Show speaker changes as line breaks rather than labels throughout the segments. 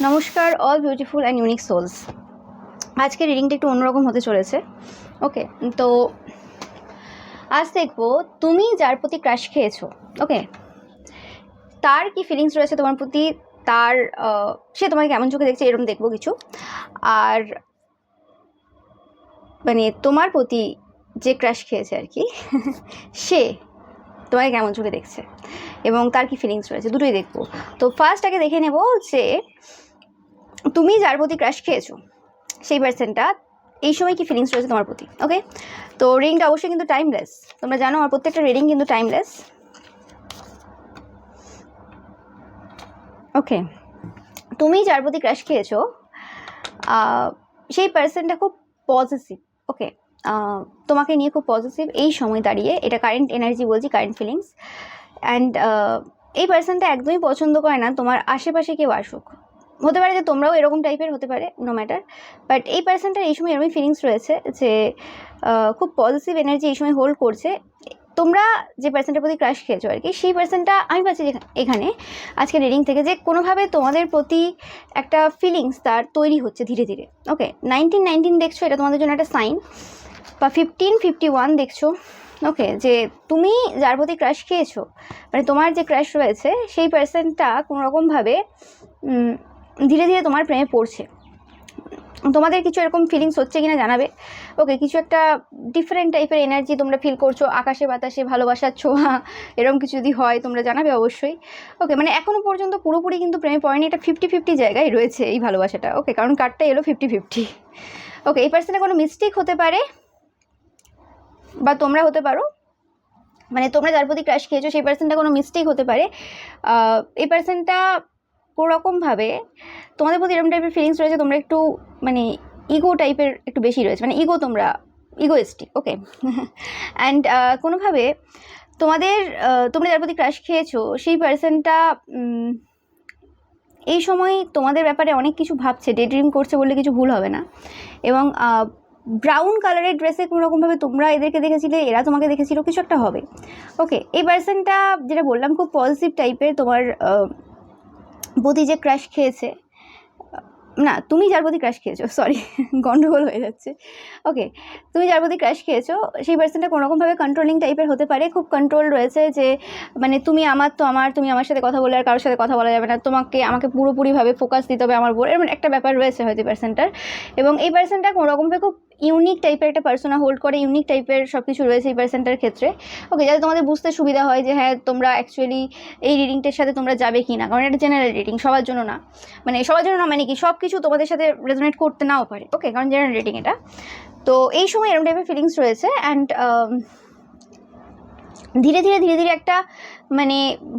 নমস্কার all beautiful and unique souls. আজকে রিডিংটা একটু অন্যরকম হতে চলেছে। ওকে, তো আজ দেখবো তুমি যার প্রতি ক্রাশ খেয়েছো, ওকে, তার কি ফিলিংস রয়েছে তোমার প্রতি, তার সে তোমাকে কেমন চোখে দেখছে এরকম দেখবো কিছু। আর মানে তোমার প্রতি যে ক্রাশ খেয়েছে আর কি সে তোমাকে কেমন চোখে দেখছে এবং তার কি ফিলিংস রয়েছে, দুটোই দেখবো। তো ফার্স্ট আগে দেখে নেব যে তুমি যার প্রতি ক্রাশ খেয়েছো সেই পার্সনটা এই সময় কি ফিলিংস রয়েছে তোমার প্রতি। ওকে, তো রিডিংটা অবশ্যই কিন্তু টাইমলেস। তোমরা জানো আমার প্রত্যেকটা রিডিং কিন্তু টাইমলেস। ওকে, তুমি যার প্রতি ক্রাশ খেয়েছো সেই পার্সনটা খুব পজিটিভ। ওকে, তোমাকে নিয়ে খুব পজিটিভ এই সময় দাঁড়িয়ে, এটা কারেন্ট এনার্জি বলছি, কারেন্ট ফিলিংস। অ্যান্ড এই পার্সনটা একদমই পছন্দ করে না তোমার আশেপাশে কেউ আসুক। হতে পারে যে তোমরাও এরকম টাইপের হতে পারে, নো ম্যাটার, বাট এই পার্সনটার এই সময় এরকমই ফিলিংস রয়েছে যে খুব পজিটিভ এনার্জি এই সময় হোল্ড করছে। তোমরা যে পার্সনটার প্রতি ক্রাশ খেয়েছো আর কি, সেই পার্সনটা আমি পাচ্ছি এখানে আজকে রিডিং থেকে যে কোনোভাবে তোমাদের প্রতি একটা ফিলিংস তার তৈরি হচ্ছে ধীরে ধীরে। ওকে, 1919 দেখছো, এটা তোমাদের জন্য একটা সাইন, বা 1551 দেখছো। ওকে, যে তুমি যার প্রতি ক্রাশ খেয়েছো, মানে তোমার যে ক্রাশ রয়েছে সেই পার্সনটা কোনোরকমভাবে ধীরে ধীরে তোমার প্রেমে পড়ছে। তোমাদের কিছু এরকম ফিলিংস হচ্ছে কিনা জানাবে। ওকে, কিছু একটা ডিফারেন্ট টাইপের এনার্জি তোমরা ফিল করছো, আকাশে বাতাসে ভালোবাসার ছোঁয়া, এরকম কিছু যদি হয় তোমরা জানাবে অবশ্যই। ওকে, মানে এখনও পর্যন্ত পুরোপুরি কিন্তু প্রেমে পড়েনি, এটা 50-50 জায়গায় রয়েছে এই ভালোবাসাটা। ওকে, কারণ কার্ডটা এলো 50-50। ওকে, এই পার্সনে কোনো মিস্টেক হতে পারে বা তোমরা হতে পারো, মানে তোমরা যার প্রতি ক্রাশ খেয়েছো সেই পার্সনটা কোনো মিস্টেক হতে পারে। এই পার্সনটা কোনোরকমভাবে তোমাদের প্রতি এরকম টাইপের ফিলিংস রয়েছে, তোমরা একটু মানে ইগো টাইপের একটু বেশি রয়েছে, মানে ইগো, তোমরা ইগোয়েস্টিক। ওকে, অ্যান্ড কোনোভাবে তোমরা যার প্রতি ক্রাশ খেয়েছো সেই পার্সনটা এই সময় তোমাদের ব্যাপারে অনেক কিছু ভাবছে, ডে ড্রিম করছে বললে কিছু ভুল হবে না। এবং ব্রাউন কালারের ড্রেসে কোনোরকমভাবে তোমরা এদেরকে দেখেছিলে, এরা তোমাকে দেখেছিল, কিছু একটা হবে। ওকে, এই পার্সনটা যেটা বললাম খুব পজিটিভ টাইপের, তোমার প্রতি যে ক্রাশ খেয়েছে, না তুমি যার প্রতি ক্রাশ খেয়েছো, সরি গন্ডগোল হয়ে যাচ্ছে। ওকে, তুমি যার প্রতি ক্রাশ খেয়েছো সেই পার্সনটা কোনোরকমভাবে কন্ট্রোলিং টাইপের হতে পারে, খুব কন্ট্রোল রয়েছে যে মানে তুমি আমার তো আমার, তুমি আমার সাথে কথা বলে আর কারোর সাথে কথা বলা যাবে না, আমাকে পুরোপুরিভাবে ফোকাস দিতে হবে আমার উপর, এরকম একটা ব্যাপার রয়েছে হয়তো পার্সনটার। এবং এই পার্সনটা কোনোরকমভাবে খুব ইউনিক টাইপের একটা পার্সোনা হোল্ড করে, ইউনিক টাইপের সব কিছু রয়েছে এই পার্সনটার ক্ষেত্রে। ওকে, যাতে তোমাদের বুঝতে সুবিধা হয় যে হ্যাঁ তোমরা অ্যাকচুয়ালি এই রিডিংটার সাথে তোমরা যাবে কি না, কারণ এটা জেনারেল রিডিং, সবার জন্য না, মানে সবার জন্য না, মানে কি সব কিছু তোমাদের সাথে রেজোনেট করতে নাও পারে। ওকে, কারণ জেনারেল রিডিং এটা। তো এই সময় এরকম টাইপের ফিলিংস রয়েছে। অ্যান্ড ধীরে ধীরে ধীরে ধীরে একটা মানে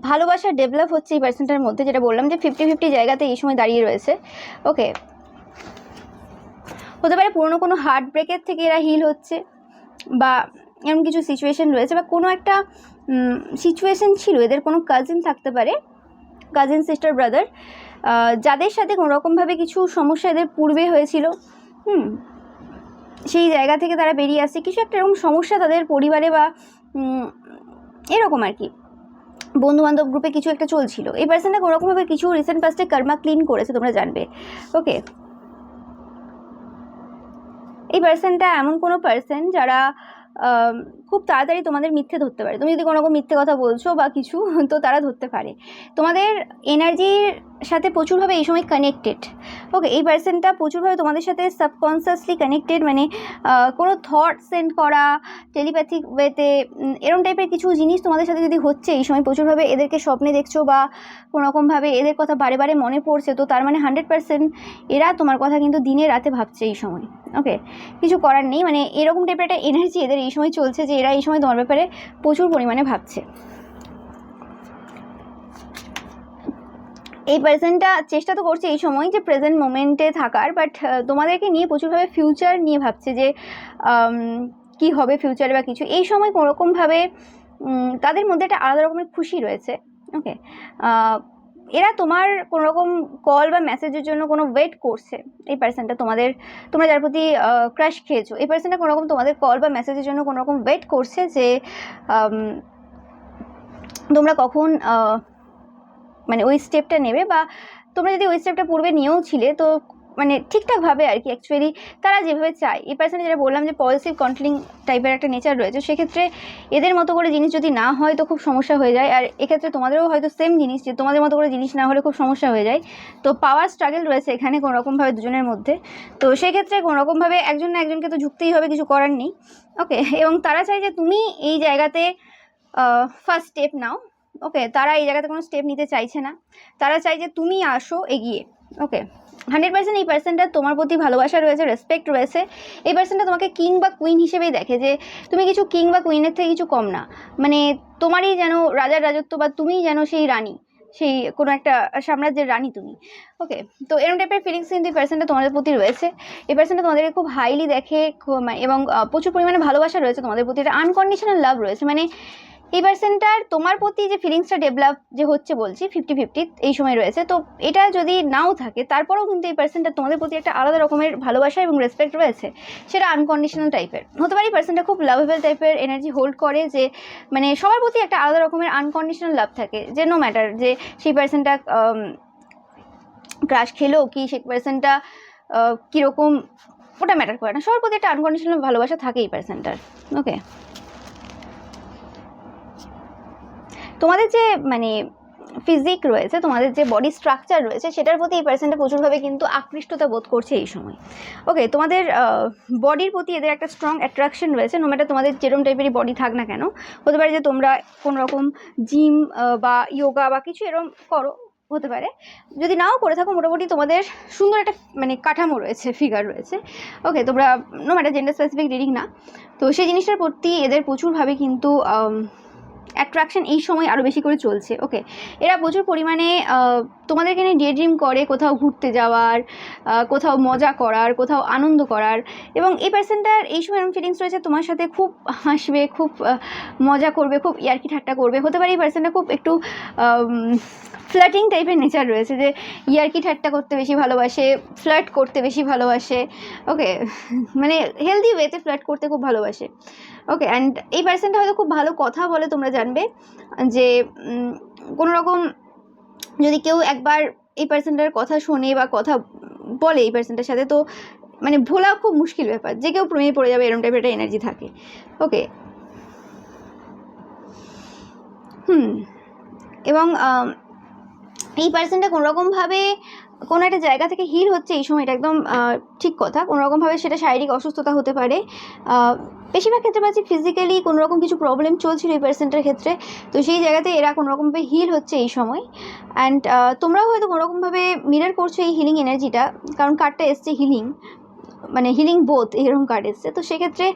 ভালোবাসা ডেভেলপ হচ্ছে এই পার্সনটার মধ্যে, যেটা বললাম যে 50-50 জায়গাতে এই সময় দাঁড়িয়ে রয়েছে। ওকে, হতে পারে পুরনো কোনো হার্ট ব্রেকের থেকে এরা হিল হচ্ছে, বা এরকম কিছু সিচুয়েশন রয়েছে, বা কোনো একটা সিচুয়েশন ছিল, এদের কোনো কাজিন থাকতে পারে, কাজিন সিস্টার ব্রাদার, যাদের সাথে কোনোরকমভাবে কিছু সমস্যা এদের পূর্বে হয়েছিল। সেই জায়গা থেকে তারা বেরিয়ে আসছে, কিছু একটা এরকম সমস্যা তাদের পরিবারে বা এরকম আর কি বন্ধুবান্ধব গ্রুপে কিছু একটা চলছিল। এই পার্সনটা কোনোরকমভাবে কিছু রিসেন্ট পাস্টে কর্মা ক্লিন করেছে, তোমরা জানবে। ওকে, এই পার্সনটা এমন কোনো পার্সন যারা খুব তাড়াতাড়ি তোমাদের মিথ্যে ধরতে পারে। তুমি যদি কোনো রকম মিথ্যে কথা বলছো বা কিছু, তো তারা ধরতে পারে। তোমাদের এনার্জির সাথে প্রচুরভাবে এই সময় কানেক্টেড। ওকে, এই পার্সনটা প্রচুরভাবে তোমাদের সাথে সাবকনসিয়াসলি কানেক্টেড, মানে কোনো থট সেন্ড করা, টেলিপ্যাথিক ওয়েতে এরকম টাইপের কিছু জিনিস তোমাদের সাথে যদি হচ্ছে এই সময়, প্রচুরভাবে এদেরকে স্বপ্নে দেখছো বা কোনোরকমভাবে এদের কথা বারে বারে মনে পড়ছে, তো তার মানে 100% এরা তোমার কথা কিন্তু দিনে রাতে ভাবছে এই সময়। ওকে, কিছু করার নেই, মানে এরকম টাইপের একটা এনার্জি এদের এই সময় চলছে যে এরা এই সময় তোমার ব্যাপারে প্রচুর পরিমাণে ভাবছে। এই পার্সনটা চেষ্টা তো করছে এই সময় যে প্রেজেন্ট মোমেন্টে থাকার, বাট তোমাদেরকে নিয়ে প্রচুরভাবে ফিউচার নিয়ে ভাবছে যে কি হবে ফিউচারে বা কিছু। এই সময় কোনোরকমভাবে তাদের মধ্যে একটা আলাদা রকমের খুশি রয়েছে। ওকে, এরা তোমার কোনোরকম কল বা মেসেজের জন্য কোনো ওয়েট করছে। এই পার্সনটা তোমরা যার প্রতি ক্রাশ খেয়েছো, এই পার্সনটা কোনোরকম তোমাদের কল বা মেসেজের জন্য কোনোরকম ওয়েট করছে যে তোমরা কখন মানে ওই স্টেপটা নেবে, বা তোমরা যদি ওই স্টেপটা পূর্বে নিয়েও ছিলে তো মানে ঠিকঠাকভাবে আর কি অ্যাকচুয়ালি তারা যেভাবে চায়, এই পার্সনে যেটা বললাম যে পজিটিভ কন্ট্রোলিং টাইপের একটা নেচার রয়েছে, সেক্ষেত্রে এদের মতো করে জিনিস যদি না হয় তো খুব সমস্যা হয়ে যায়। আর এক্ষেত্রে তোমাদেরও হয়তো সেম জিনিস, যে তোমাদের মতো করে জিনিস না হলে খুব সমস্যা হয়ে যায়। তো পাওয়ার স্ট্রাগল রয়েছে এখানে কোনোরকমভাবে দুজনের মধ্যে। তো সেক্ষেত্রে কোনোরকমভাবে একজন না একজনকে তো ঝুঁকতেই হবে, কিছু করার নেই। ওকে, এবং তারা চায় যে তুমি এই জায়গাতে ফার্স্ট স্টেপ নাও। ওকে, তারা এই জায়গাতে কোনো স্টেপ নিতে চাইছে না, তারা চাই যে তুমি আসো এগিয়ে। ওকে, 100% এই পার্সনটার তোমার প্রতি ভালোবাসা রয়েছে, রেসপেক্ট রয়েছে। এই পার্সনটা তোমাকে কিং বা কুইন হিসেবেই দেখে, যে তুমি কিছু কিং বা কুইনের থেকে কিছু কম না, মানে তোমারই যেন রাজার রাজত্ব, বা তুমিই যেন সেই রানী, সেই কোনো একটা সাম্রাজ্যের রানী তুমি। ওকে, তো এরকম টাইপের ফিলিংস কিন্তু এই পার্সনটা তোমাদের প্রতি রয়েছে। এই পার্সনটা তোমাদেরকে খুব হাইলি দেখে, এবং প্রচুর পরিমাণে ভালোবাসা রয়েছে তোমাদের প্রতি, এটা আনকন্ডিশনাল লাভ রয়েছে। মানে এই পার্সনটার তোমার প্রতি যে ফিলিংসটা ডেভেলপ যে হচ্ছে, বলছি 50-50 এই সময় রয়েছে। তো এটা যদি নাও থাকে তারপরেও কিন্তু এই পার্সনটা তোমাদের প্রতি একটা আলাদা রকমের ভালোবাসা এবং রেসপেক্ট রয়েছে, সেটা আনকন্ডিশনাল টাইপের হতে পারে। এই পার্সনটা খুব লাভেবল টাইপের এনার্জি হোল্ড করে, যে মানে সবার প্রতি একটা আলাদা রকমের আনকন্ডিশনাল লাভ থাকে, যে নো ম্যাটার যে সেই পার্সনটা ক্রাশ খেলো কি, সেই পার্সনটা কীরকম, ওটা ম্যাটার করে না, সবার প্রতি একটা আনকন্ডিশনাল ভালোবাসা থাকে এই পার্সনটার। ওকে, তোমাদের যে মানে ফিজিক রয়েছে, তোমাদের যে বডি স্ট্রাকচার রয়েছে, সেটার প্রতি এই পার্সনটা প্রচুরভাবে কিন্তু আকৃষ্টতা বোধ করছে এই সময়। ওকে, তোমাদের বডির প্রতি এদের একটা স্ট্রং অ্যাট্রাকশন রয়েছে, নো ম্যাটার তোমাদের যেরকম টাইপেরই বডি থাক না কেন। হতে পারে যে তোমরা কোনো রকম জিম বা ইয়োগা বা কিছু এরকম করো, হতে পারে। যদি নাও করে থাকো, মোটামুটি তোমাদের সুন্দর একটা মানে কাঠামো রয়েছে, ফিগার রয়েছে। ওকে, তোমরা no matter gender specific reading না, তো সেই জিনিসটার প্রতি এদের প্রচুরভাবে কিন্তু অ্যাট্রাকশন এই সময় আরও বেশি করে চলছে। ওকে, এরা প্রচুর পরিমাণে তোমাদেরকে নিয়ে ডে ড্রিম করে, কোথাও ঘুরতে যাওয়ার, কোথাও মজা করার, কোথাও আনন্দ করার। এবং এই পার্সনটার এই সময় এরকম ফিলিংস রয়েছে, তোমার সাথে খুব হাসবে, খুব মজা করবে, খুব ইয়ার্কি ঠাট্টা করবে। হতে পারে এই পার্সনটা খুব একটু ফ্লার্টিং টাইপের নেচার রয়েছে, যে ইয়ার্কি ঠাট্টা করতে বেশি ভালোবাসে, ফ্লার্ট করতে বেশি ভালোবাসে। ওকে, মানে হেলদি ওয়েতে ফ্লার্ট করতে খুব ভালোবাসে। ওকে, অ্যান্ড এই পার্সনটা হয়তো খুব ভালো কথা বলে, তোমরা জানবে যে কোনো রকম যদি কেউ একবার এই পার্সনটার কথা শোনে বা কথা বলে এই পার্সনটার সাথে, তো মানে ভোলা খুব মুশকিল ব্যাপার, যে কেউ প্রেমে পড়ে যাবে, এরকম টাইপের একটা এনার্জি থাকে। ওকে, এবং এই পার্সনটা কোনোরকমভাবে কোনো একটা জায়গা থেকে হিল হচ্ছে এই সময়, এটা একদম ঠিক কথা। কোনোরকমভাবে সেটা শারীরিক অসুস্থতা হতে পারে, বেশিরভাগ ক্ষেত্রে পাচ্ছি ফিজিক্যালি কোনোরকম কিছু প্রবলেম চলছিল এই পার্সনটার ক্ষেত্রে, তো সেই জায়গাতে এরা কোনোরকমভাবে হিল হচ্ছে এই সময়। অ্যান্ড তোমরাও হয়তো কোনোরকমভাবে মিরর করছো এই হিলিং এনার্জিটা, কারণ কার্ডটা এসছে হিলিং, মানে হিলিং বোথ এরকম কার্ড এসছে। তো সেক্ষেত্রে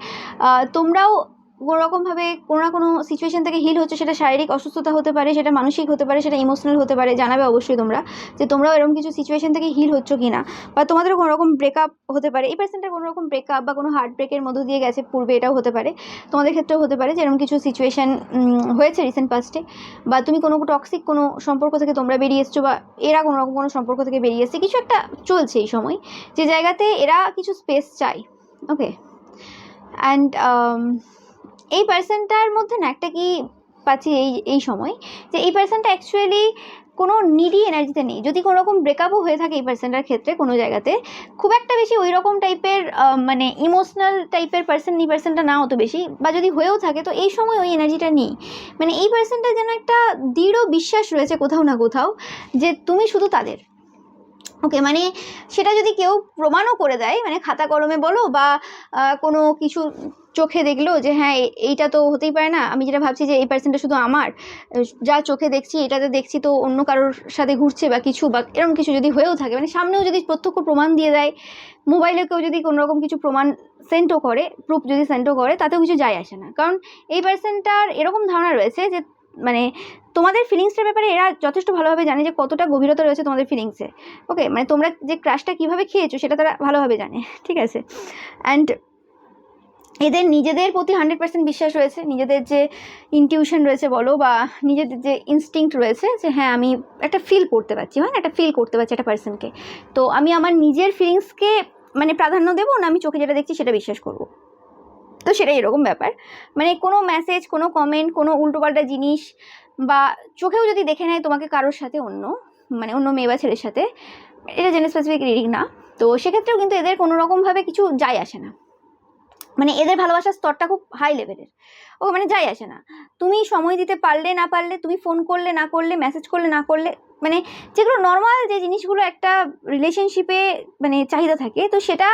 তোমরাও কোনোরকমভাবে কোনো না কোনো সিচুয়েশন থেকে হিল হচ্ছে, সেটা শারীরিক অসুস্থতা হতে পারে, সেটা মানসিক হতে পারে, সেটা ইমোশনাল হতে পারে। জানাবে অবশ্যই তোমরা যে তোমরাও এরকম কিছু সিচুয়েশন থেকে হিল হচ্ছ কি না, বা তোমাদেরও কোনো রকম ব্রেকআপ হতে পারে। এই পার্সনটার কোনো রকম ব্রেকআপ বা কোনো হার্ট ব্রেকের মধ্য দিয়ে গেছে পূর্বে, এটাও হতে পারে। তোমাদের ক্ষেত্রেও হতে পারে যে এরকম কিছু সিচুয়েশন হয়েছে রিসেন্ট পাস্টে, বা তুমি কোনো টক্সিক কোনো সম্পর্ক থেকে তোমরা বেরিয়ে এসছো, বা এরা কোনো রকম কোনো সম্পর্ক থেকে বেরিয়ে এসছে, কিছু একটা চলছে এই সময়, যে জায়গাতে এরা কিছু স্পেস চায়। ওকে, অ্যান্ড এই পার্সনটার মধ্যে না একটা কি পাচ্ছি এই সময়, যে এই পার্সনটা অ্যাকচুয়ালি কোনো নিডি এনার্জিতে নেই। যদি কোনো রকম ব্রেকআপও হয়ে থাকে এই পার্সনটার ক্ষেত্রে কোনো জায়গাতে, খুব একটা বেশি ওই রকম টাইপের মানে ইমোশনাল টাইপের পার্সন এই পার্সনটা না অত বেশি, বা যদি হয়েও থাকে তো এই সময় ওই এনার্জিটা নেই। মানে এই পার্সনটার যেন একটা দৃঢ় বিশ্বাস রয়েছে কোথাও না কোথাও, যে তুমি শুধু তাদের। ওকে, মানে সেটা যদি কেউ প্রমাণও করে দেয়, মানে খাতা কলমে বলো বা কোনো কিছু চোখে দেখলো যে হ্যাঁ এইটা তো হতেই পারে না, আমি যেটা ভাবছি যে এই পার্সনটা শুধু আমার, যা চোখে দেখছি এটাতে দেখছি তো অন্য কারোর সাথে ঘুরছে বা কিছু, বা এরকম কিছু যদি হয়েও থাকে, মানে সামনেও যদি প্রত্যক্ষ প্রমাণ দিয়ে দেয়, মোবাইলে কেউ যদি কোনো রকম কিছু প্রমাণ সেন্ডও করে, প্রুফ যদি সেন্ডও করে, তাতেও কিছু যায় আসে না। কারণ এই পার্সনটার এরকম ধারণা রয়েছে যে মানে তোমাদের ফিলিংসটার ব্যাপারে এরা যথেষ্ট ভালোভাবে জানে, যে কতটা গভীরতা রয়েছে তোমাদের ফিলিংসে। ওকে, মানে তোমরা যে ক্রাশটা কীভাবে খেয়েছো সেটা তারা ভালোভাবে জানে, ঠিক আছে। অ্যান্ড এদের নিজেদের প্রতি 100% বিশ্বাস রয়েছে, নিজেদের যে ইনটিউশন রয়েছে বলো, বা নিজেদের যে ইনস্টিংক্ট রয়েছে, যে হ্যাঁ আমি একটা ফিল করতে পারছি, হয় না, একটা ফিল করতে পারছি একটা পার্সনকে, তো আমি আমার নিজের ফিলিংসকে মানে প্রাধান্য দেবো না, আমি চোখে যেটা দেখছি সেটা বিশ্বাস করবো। তো সেটাই এরকম ব্যাপার, মানে কোনো মেসেজ, কোনো কমেন্ট, কোনো উল্টোপাল্টা জিনিস, বা চোখেও যদি দেখে নেয় তোমাকে কারোর সাথে অন্য, মানে অন্য মেয়ে বা ছেলের সাথে, এটা জেনে স্পেসিফিক রিডিং না, তো সেক্ষেত্রেও কিন্তু এদের কোনো রকমভাবে কিছু যায় আসে না, মানে এদের ভালোবাসার স্তরটা খুব হাই লেভেলের। ও মানে যাই আসে না, তুমি সময় দিতে পারলে না পারলে, তুমি ফোন করলে না করলে, মেসেজ করলে না করলে, মানে যেগুলো নর্মাল যে জিনিসগুলো একটা রিলেশনশিপে মানে চাহিদা থাকে, তো সেটা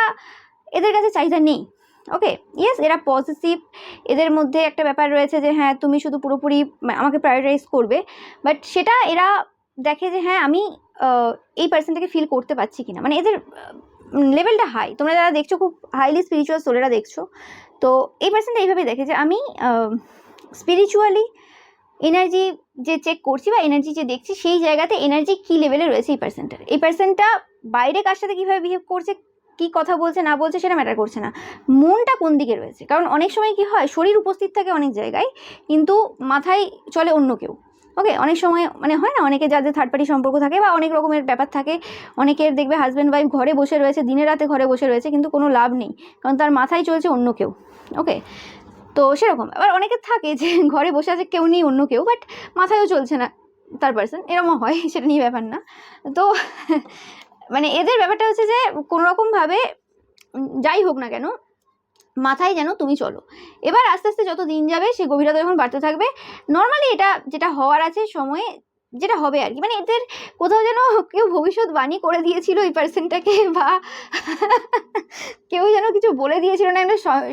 এদের কাছে চাহিদা নেই। ওকে, ইয়েস, এরা পজিটিভ, এদের মধ্যে একটা ব্যাপার রয়েছে যে হ্যাঁ তুমি শুধু পুরোপুরি আমাকে প্রায়োরিটাইজ করবে, বাট সেটা এরা দেখে যে হ্যাঁ আমি এই পার্সনটাকে ফিল করতে পারছি কিনা, মানে এদের লেভেলটা হাই। তোমরা যারা দেখছো খুব হাইলি স্পিরিচুয়াল সোলেরা দেখছো, তো এই পার্সনটা এইভাবেই দেখে যে আমি স্পিরিচুয়ালি এনার্জি যে চেক করছি বা এনার্জি যে দেখছি, সেই জায়গাতে এনার্জি কী লেভেলে রয়েছে এই পার্সনটার। এই পার্সনটা বাইরে কার সাথে কীভাবে বিহেভ করছে, কী কথা বলছে না বলছে, সেটা ম্যাটার করছে না, মনটা কোন দিকে রয়েছে। কারণ অনেক সময় কি হয়, শরীর উপস্থিত থাকে অনেক জায়গায়, কিন্তু মাথায় চলে অন্য কেউ। ওকে, অনেক সময় মানে হয় না, অনেকে যাদের থার্ড পার্টি সম্পর্ক থাকে বা অনেক রকমের ব্যাপার থাকে, অনেকের দেখবে হাজব্যান্ড ওয়াইফ ঘরে বসে রয়েছে, দিনে রাতে ঘরে বসে রয়েছে, কিন্তু কোনো লাভ নেই, কারণ তার মাথায় চলছে অন্য কেউ। ওকে, তো সেরকম আবার অনেকের থাকে যে ঘরে বসে আছে কেউ নেই, অন্য কেউ, বাট মাথায়ও চলছে না তার পার্সন, এরকমও হয়, সেটা নিয়ে ব্যাপার না। তো মানে এদের ব্যাপারটা হচ্ছে যে কোনোরকমভাবে যাই হোক না কেন, মাথায় যেন তুমি চলো। এবার আস্তে আস্তে যত দিন যাবে সে গভীরতা যখন বাড়তে থাকবে, নর্মালি এটা যেটা হওয়ার আছে সময়ে যেটা হবে আর কি, মানে এদের কোথাও যেন কেউ ভবিষ্যৎবাণী করে দিয়েছিল এই পার্সনটাকে, বা কেউ যেন কিছু বলে দিয়েছিল, না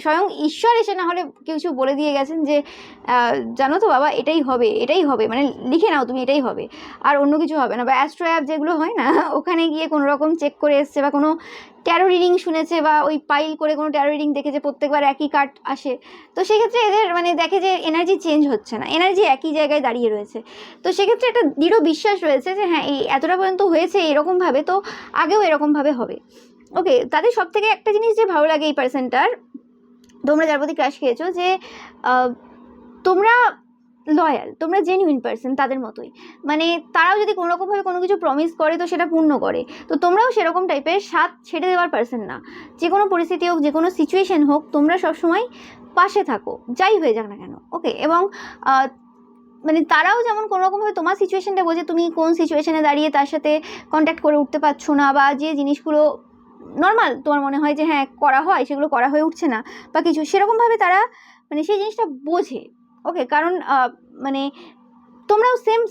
স্বয়ং ঈশ্বর এসে না হলে কিছু বলে দিয়ে গেছেন যে জানো তো বাবা এটাই হবে, এটাই হবে, মানে লিখে নাও তুমি এটাই হবে, আর অন্য কিছু হবে না। বা অ্যাস্ট্রো অ্যাপ যেগুলো হয় না, ওখানে গিয়ে কোনো রকম চেক করে এসছে, বা কোনো ট্যারো রিডিং শুনেছে, বা ওই পাইল করে কোনো ট্যারো রিডিং দেখেছে, প্রত্যেকবার একই কার্ড আসে, তো সেক্ষেত্রে এদের মানে দেখে যে এনার্জি চেঞ্জ হচ্ছে না, এনার্জি একই জায়গায় দাঁড়িয়ে রয়েছে, তো সেক্ষেত্রে একটা দৃঢ় বিশ্বাস রয়েছে যে হ্যাঁ এই এতটা পর্যন্ত হয়েছে এরকমভাবে, তো আগেও এরকমভাবে হবে। ওকে, তাদের সব থেকে একটা জিনিস যে ভালো লাগে এই পার্সনটার, তোমরা যার প্রতি ক্রাশ খেয়েছো, যে তোমরা লয়াল, তোমরা জেনুইন পার্সন তাদের মতোই, মানে তারাও যদি কোনো রকমভাবে কোনো কিছু প্রমিস করে তো সেটা পূর্ণ করে, তো তোমরাও সেরকম টাইপের সাথ ছেড়ে দেওয়ার পার্সন না। যে কোনো পরিস্থিতি হোক, যে কোনো সিচুয়েশন হোক, তোমরা সবসময় পাশে থাকো, যাই হয়ে যাক না কেন। ওকে, এবং মানে তারাও যেমন কোনো রকমভাবে তোমার সিচুয়েশনটা বোঝে, তুমি কোন সিচুয়েশনে দাঁড়িয়ে তার সাথে কন্ট্যাক্ট করে উঠতে পারছো না, বা যে জিনিসগুলো নর্মাল তোমার মনে হয় যে হ্যাঁ করা হয়, সেগুলো করা হয়ে উঠছে না বা কিছু, সেরকমভাবে তারা মানে সেই জিনিসটা বোঝে। ওকে, কারণ মানে তোমরাও সেম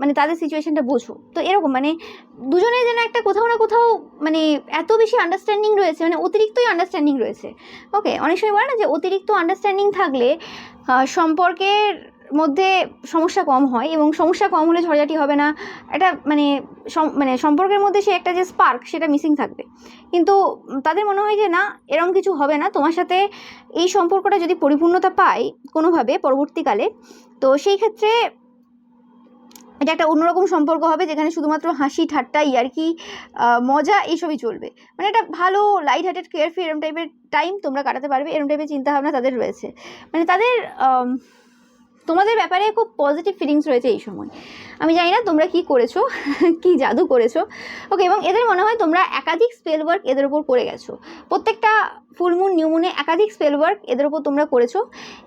মানে তাদের সিচুয়েশনটা বোঝো, তো এরকম মানে দুজনের যেন একটা কোথাও না কোথাও মানে এত বেশি আন্ডারস্ট্যান্ডিং রয়েছে, মানে অতিরিক্তই আন্ডারস্ট্যান্ডিং রয়েছে। ওকে, অনেক সময় বলে না যে অতিরিক্ত আন্ডারস্ট্যান্ডিং থাকলে সম্পর্কের মধ্যে সমস্যা কম হয়, এবং সমস্যা কম হলে ঝড়ঝাটি হবে না, এটা মানে মানে সম্পর্কের মধ্যে সে একটা যে স্পার্ক সেটা মিসিং থাকবে। কিন্তু তাদের মনে হয় যে না, এরকম কিছু হবে না, তোমার সাথে এই সম্পর্কটা যদি পরিপূর্ণতা পায় কোনোভাবে পরবর্তীকালে, তো সেই ক্ষেত্রে এটা একটা অন্যরকম সম্পর্ক হবে, যেখানে শুধুমাত্র হাসি ঠাট্টা ইয়ার্কি মজা এইসবই চলবে, মানে একটা ভালো লাইট হার্টেড কেয়ারফ্রি এরম টাইপের টাইম তোমরা কাটাতে পারবে, এরম টাইপের চিন্তাভাবনা তাদের রয়েছে, মানে তাদের তোমাদের ব্যাপারে খুব পজিটিভ ফিলিংস রয়েছে এই সময়। আমি জানি না তোমরা কি করেছো, কি জাদু করেছো। ওকে, এবং এদের মনে হয় তোমরা একাধিক স্পেল ওয়ার্ক এদের ওপর করে গেছো, প্রত্যেকটা ফুলমুন নিউমুনে একাধিক স্পেল ওয়ার্ক এদের ওপর তোমরা করেছো,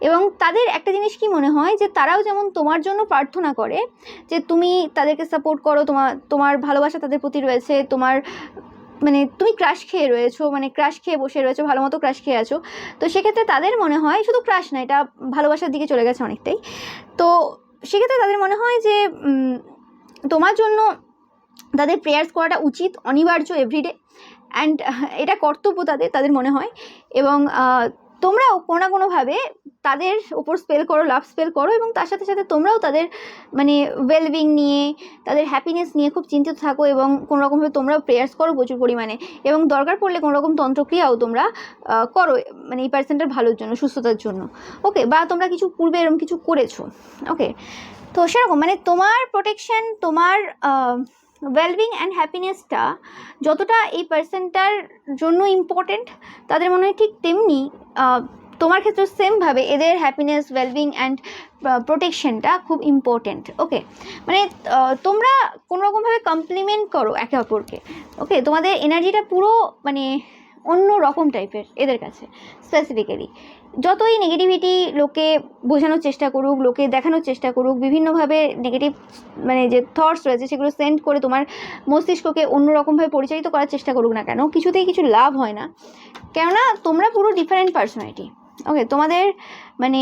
এবং তাদের একটা জিনিস কি মনে হয় যে তারাও যেমন তোমার জন্য প্রার্থনা করে যে তুমি তাদেরকে সাপোর্ট করো, তোমার ভালোবাসা তাদের প্রতি রয়েছে, তোমার মানে তুমি ক্রাশ খেয়ে রয়েছো, মানে ক্রাশ খেয়ে বসে রয়েছো, ভালো মতো ক্রাশ খেয়ে আছো, তো সেক্ষেত্রে তাদের মনে হয় শুধু ক্রাশ না, এটা ভালোবাসার দিকে চলে গেছে অনেকটাই, তো সেক্ষেত্রে তাদের মনে হয় যে তোমার জন্য তাদের প্রেয়ার্স করাটা উচিত, অনিবার্য, এভরিডে, অ্যান্ড এটা কর্তব্য তাদের মনে হয়। এবং তোমরাও কোনো না কোনোভাবে তাদের ওপর স্পেল করো, লাভ স্পেল করো, এবং তার সাথে সাথে তোমরাও তাদের মানে ওয়েলবিং নিয়ে, তাদের হ্যাপিনেস নিয়ে খুব চিন্তিত থাকো, এবং কোনো রকমভাবে তোমরাও প্রেয়ার্স করো প্রচুর পরিমাণে, এবং দরকার পড়লে কোনো রকম তন্ত্রক্রিয়াও তোমরা করো, মানে এই পার্সনটার ভালোর জন্য, সুস্থতার জন্য। ওকে, বা তোমরা কিছু পূর্বে এরকম কিছু করেছো। ওকে, তো সেরকম মানে তোমার প্রোটেকশন, তোমার ওয়েলবিং অ্যান্ড হ্যাপিনেসটা যতটা এই পার্সনটার জন্য ইম্পর্টেন্ট, তাদের মনে হয় ঠিক তেমনি তোমার ক্ষেত্রে সেমভাবে এদের হ্যাপিনেস, ওয়েলবিং অ্যান্ড প্রোটেকশনটা খুব ইম্পর্টেন্ট। ওকে, মানে তোমরা কোনোরকমভাবে কমপ্লিমেন্ট করো একে অপরকে। ওকে, তোমাদের এনার্জিটা পুরো মানে অন্য রকম টাইপের এদের কাছে স্পেসিফিক্যালি। যতই নেগেটিভিটি লোকে বোঝানোর চেষ্টা করুক, লোকে দেখানোর চেষ্টা করুক, বিভিন্নভাবে নেগেটিভ মানে যে থটস রয়েছে সেগুলো সেন্ড করে তোমার মস্তিষ্ককে অন্যরকমভাবে পরিচালিত করার চেষ্টা করুক না কেন, কিছুতেই কিছু লাভ হয় না। কেননা তোমরা পুরো ডিফারেন্ট পার্সোনালিটি। ওকে, তোমাদের মানে